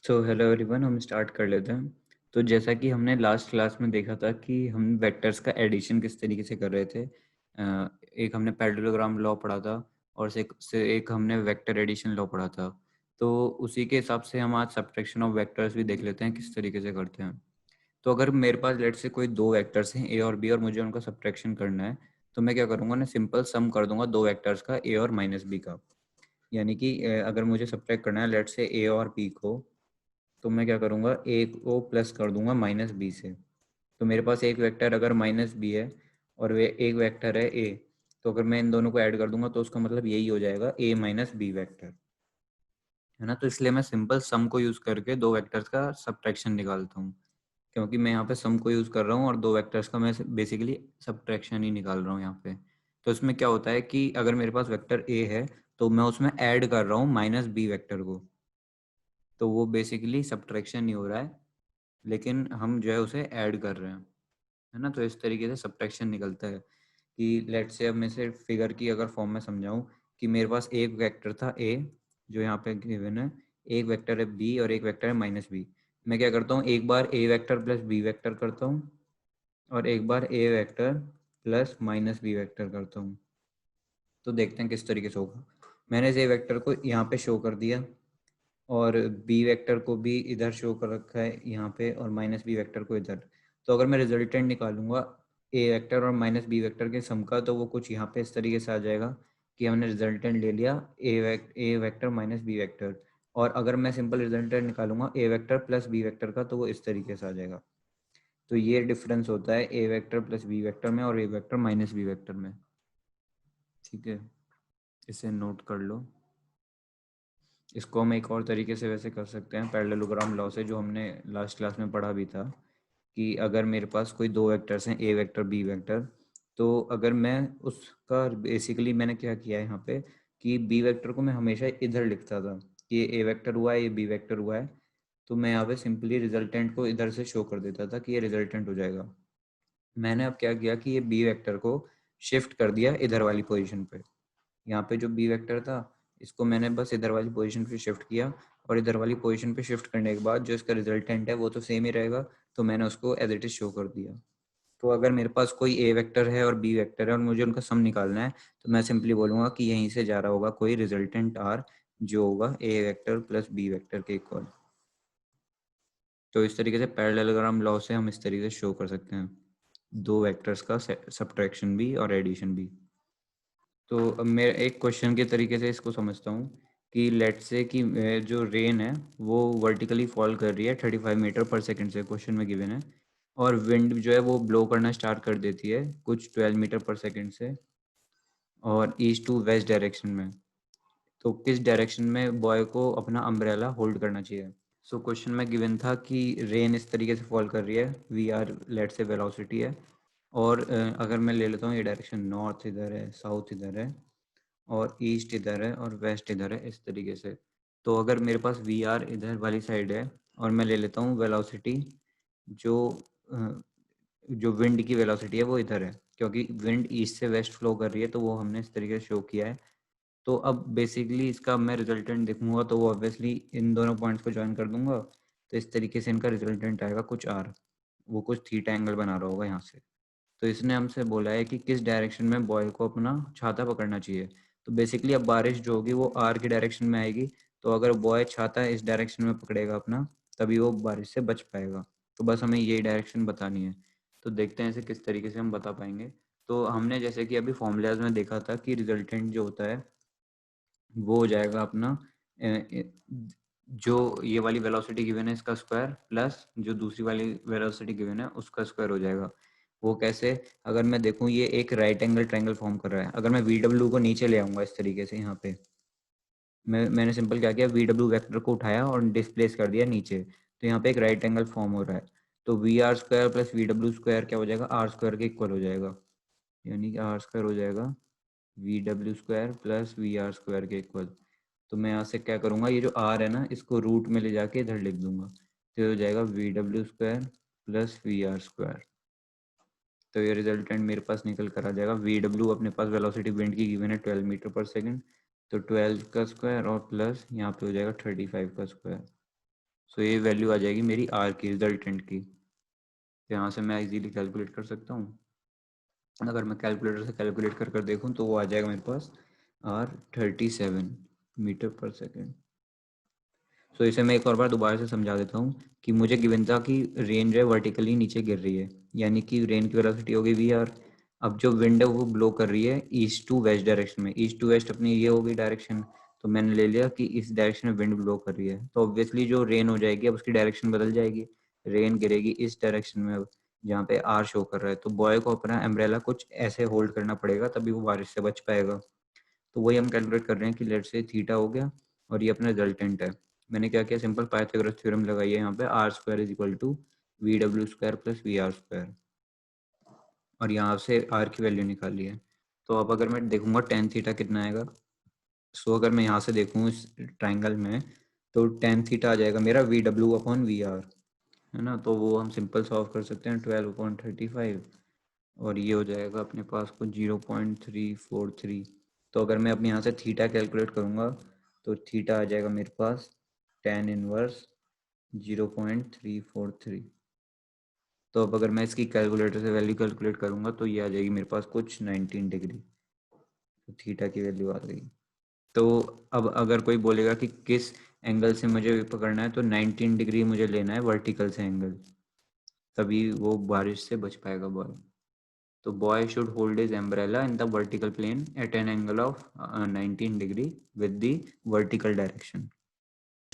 So hello everyone, हम start कर लेते हैं। तो जैसा कि हमने लास्ट क्लास में देखा था कि हम वेक्टर्स का एडिशन किस तरीके से कर रहे थे। एक हमने पैरेललोग्राम लॉ पढ़ा था और से एक हमने वेक्टर एडिशन लॉ पढ़ा था। तो उसी के हिसाब से हम आज सब्ट्रैक्शन ऑफ वेक्टर्स भी देख लेते हैं किस तरीके से करते हैं। तो अगर मेरे पास लेट से कोई दो वेक्टर्स हैं ए और बी और मुझे उनका सब्ट्रैक्शन करना है, तो मैं क्या करूँगा ना, सिंपल सम कर दूंगा दो वेक्टर्स का, ए और माइनस बी का। यानी कि अगर मुझे सब्ट्रैक्ट करना है लेट से ए और बी को, तो मैं क्या करूँगा, ए को प्लस कर दूंगा माइनस बी से। तो मेरे पास एक वेक्टर अगर माइनस बी है और वे एक वेक्टर है ए, तो अगर मैं इन दोनों को ऐड कर दूंगा तो उसका मतलब यही हो जाएगा ए माइनस बी वेक्टर, है ना। तो इसलिए मैं सिंपल सम को यूज करके दो वेक्टर्स का सब्ट्रैक्शन निकालता हूँ, क्योंकि मैं यहाँ पे सम को यूज कर रहा हूँ और दो वेक्टर्स का मैं बेसिकली सब्ट्रैक्शन ही निकाल रहा हूँ यहाँ पे। तो इसमें क्या होता है कि अगर मेरे पास वेक्टर ए है तो मैं उसमें ऐड कर रहा हूँ माइनस बी वेक्टर को, तो वो बेसिकली सब्ट्रैक्शन नहीं हो रहा है, लेकिन हम जो है उसे ऐड कर रहे हैं, है ना। तो इस तरीके से सब्ट्रैक्शन निकलता है कि लेट से, अब मैं से फिगर की अगर फॉर्म में समझाऊं, कि मेरे पास एक वेक्टर था ए जो यहाँ पे गिवन है, एक वेक्टर है बी और एक वेक्टर है माइनस बी। मैं क्या करता हूँ, एक बार A vector plus B vector करता हूँ और एक बार A vector plus minus B vector करता हूँ। तो देखते हैं किस तरीके से होगा। मैंने इस ए वेक्टर को यहाँ पे शो कर दिया और बी वेक्टर को भी इधर शो कर रखा है यहाँ पे, और माइनस बी वेक्टर को इधर। तो अगर मैं रिजल्टेंट निकालूंगा ए वेक्टर और माइनस बी वेक्टर के सम का, तो वो कुछ यहाँ पे इस तरीके से आ जाएगा कि हमने रिजल्टेंट ले लिया ए वेक्टर माइनस बी वेक्टर। और अगर मैं सिंपल रिजल्टेंट निकालूंगा ए वेक्टर प्लस बी वेक्टर का, तो वो इस तरीके से आ जाएगा। तो ये डिफरेंस होता है ए वेक्टर प्लस बी वेक्टर में और ए वेक्टर माइनस बी वेक्टर में। ठीक है, इसे नोट कर लो। इसको हम एक और तरीके से वैसे कर सकते हैं पैरेललोग्राम लॉ से, जो हमने लास्ट क्लास में पढ़ा भी था, कि अगर मेरे पास कोई दो वेक्टर्स हैं ए वेक्टर बी वेक्टर, तो अगर मैं उसका बेसिकली मैंने क्या किया है यहाँ पे, कि बी वेक्टर को मैं हमेशा इधर लिखता था कि ये ए वेक्टर हुआ है, ये बी वेक्टर हुआ है। तो मैं यहाँ पे सिंपली रिजल्टेंट को इधर से शो कर देता था कि ये रिजल्टेंट हो जाएगा। मैंने अब क्या किया कि ये बी वेक्टर को शिफ्ट कर दिया इधर वाली पोजीशन पे। यहाँ पे जो बी वेक्टर था, इसको मैंने बस इधर वाली पोजीशन पे शिफ्ट किया, और इधर वाली पोजीशन पे शिफ्ट करने के बाद जो इसका रिजल्टेंट है वो तो सेम ही रहेगा, तो मैंने उसको एज इट इज शो कर दिया। तो अगर मेरे पास कोई ए वेक्टर है और बी वेक्टर है और मुझे उनका सम निकालना है, तो मैं सिंपली बोलूंगा कि यहीं से जा रहा होगा कोई रिजल्टेंट आर, जो होगा ए वेक्टर प्लस बी वेक्टर के इक्वल। तो इस तरीके से पैरेललोग्राम लॉ से हम इस तरीके से शो कर सकते हैं दो वेक्टर्स का सब्ट्रैक्शन भी और एडिशन भी। तो अब मैं एक क्वेश्चन के तरीके से इसको समझता हूँ कि लेट से कि जो रेन है वो वर्टिकली फॉल कर रही है 35 मीटर पर सेकंड से, क्वेश्चन में गिवन है। और विंड जो है वो ब्लो करना स्टार्ट कर देती है कुछ 12 मीटर पर सेकंड से, और ईस्ट टू वेस्ट डायरेक्शन में। तो किस डायरेक्शन में बॉय को अपना अम्ब्रेला होल्ड करना चाहिए। सो क्वेश्चन में गिवन था कि रेन इस तरीके से फॉल कर रही है, वी आर लेट से वेलोसिटी है, और अगर मैं ले लेता हूँ ये डायरेक्शन, नॉर्थ इधर है, साउथ इधर है, और ईस्ट इधर है, और वेस्ट इधर है, इस तरीके से। तो अगर मेरे पास वी आर इधर वाली साइड है और मैं ले लेता हूँ वेलोसिटी, जो जो विंड की वेलोसिटी है वो इधर है, क्योंकि विंड ईस्ट से वेस्ट फ्लो कर रही है, तो वो हमने इस तरीके से शो किया है। तो अब बेसिकली इसका मैं रिजल्टेंट देखूंगा तो वो ऑब्वियसली इन दोनों पॉइंट्स को ज्वाइन कर दूंगा, तो इस तरीके से इनका रिजल्टेंट आएगा कुछ आर, वो कुछ थीटा एंगल बना रहा होगा यहाँ से। तो इसने हमसे बोला है कि किस डायरेक्शन में बॉय को अपना छाता पकड़ना चाहिए। तो बेसिकली अब बारिश जो होगी वो आर की डायरेक्शन में आएगी, तो अगर बॉय छाता इस डायरेक्शन में पकड़ेगा अपना, तभी वो बारिश से बच पाएगा। तो बस हमें यही डायरेक्शन बतानी है। तो देखते हैं इसे किस तरीके से हम बता पाएंगे। तो हमने जैसे कि अभी फॉर्मूलाज में देखा था कि रिजल्टेंट जो होता है वो हो जाएगा अपना जो ये वाली वेलोसिटी गिवन है इसका स्क्वायर, प्लस जो दूसरी वाली वेलोसिटी गिवन है उसका स्क्वायर हो जाएगा। वो कैसे, अगर मैं देखूं ये एक राइट एंगल ट्रायंगल फॉर्म कर रहा है, अगर मैं वी डब्ल्यू को नीचे ले आऊंगा इस तरीके से, यहाँ पे मैंने सिंपल क्या किया, वी डब्ल्यू वैक्टर को उठाया और डिस्प्लेस कर दिया नीचे, तो यहाँ पे एक राइट एंगल फॉर्म हो रहा है। तो V R square plus V W square क्या हो जाएगा, आर स्क्वायर के इक्वल हो जाएगा। यानी कि आर स्क्वायर हो जाएगा V W square plus V R square के इक्वल। तो मैं यहाँ से क्या करूँगा, ये जो आर है ना इसको रूट में ले जाके इधर लिख दूंगा, तो ये हो जाएगा V W square plus V R square. तो ये रिजल्टेंट मेरे पास निकल कर आ जाएगा। वी डब्ल्यू अपने पास वेलोसिटी विंड की गिवन है 12 मीटर पर सेकंड, तो 12 का स्क्वायर और प्लस यहाँ पे हो जाएगा 35 का स्क्वायर। सो ये वैल्यू आ जाएगी मेरी आर की, रिजल्टेंट की। तो यहाँ से मैं इजीली कैलकुलेट कर सकता हूँ। अगर मैं कैलकुलेटर से कैलकुलेट कर कर देखूँ तो वो आ जाएगा मेरे पास आर 37 मीटर पर सेकेंड। सो इसे मैं एक और बार दोबारा से समझा देता हूँ कि मुझे गिवन था कि रेन जो है वर्टिकली नीचे गिर रही है, यानी कि रेन की वेलोसिटी होगी वी आर। अब जो विंड है वो ब्लो कर रही है ईस्ट टू वेस्ट डायरेक्शन में, ईस्ट टू वेस्ट अपनी ये होगी डायरेक्शन। तो मैंने ले लिया कि इस डायरेक्शन में विंड ब्लो कर रही है, तो ऑब्वियसली जो रेन हो जाएगी अब उसकी डायरेक्शन बदल जाएगी, रेन गिरेगी इस डायरेक्शन में अब, जहाँ पे आर शो कर रहा है। तो बॉय को अपना एम्ब्रेला कुछ ऐसे होल्ड करना पड़ेगा तभी वो बारिश से बच पाएगा। तो वही हम कैलकुलेट कर रहे हैं कि लेट से थीटा हो गया और ये अपना रिजल्टेंट है। मैंने क्या किया, सिंपल पाइथागोरस थ्योरम लगाई है यहाँ पे, R square is equal to V W square plus V R square, और यहाँ से आर की वैल्यू निकाली है। तो अब अगर मैं देखूंगा टेन थीटा कितना आएगा, सो अगर मैं यहाँ से देखूँ इस ट्राइंगल में तो टेन थीटा आ जाएगा मेरा V W upon V R, है ना। तो वो हम सिंपल सॉल्व कर सकते हैं, 12/35, और ये हो जाएगा अपने पास कुछ 0.343। तो अगर मैं अपने यहाँ से थीटा कैलकुलेट करूँगा तो थीटा आ जाएगा मेरे पास tan इनवर्स 0.343। तो अब अगर मैं इसकी कैलकुलेटर से वैल्यू कैलकुलेट करूँगा तो ये आ जाएगी मेरे पास कुछ 19 डिग्री। तो थीटा की वैल्यू आ गई। तो अब अगर कोई बोलेगा कि किस एंगल से मुझे पकड़ना है, तो 19 डिग्री मुझे लेना है वर्टिकल से एंगल, तभी वो बारिश से बच पाएगा बॉय। तो boy should hold his umbrella in the vertical plane at an angle of 19 degree with the vertical direction.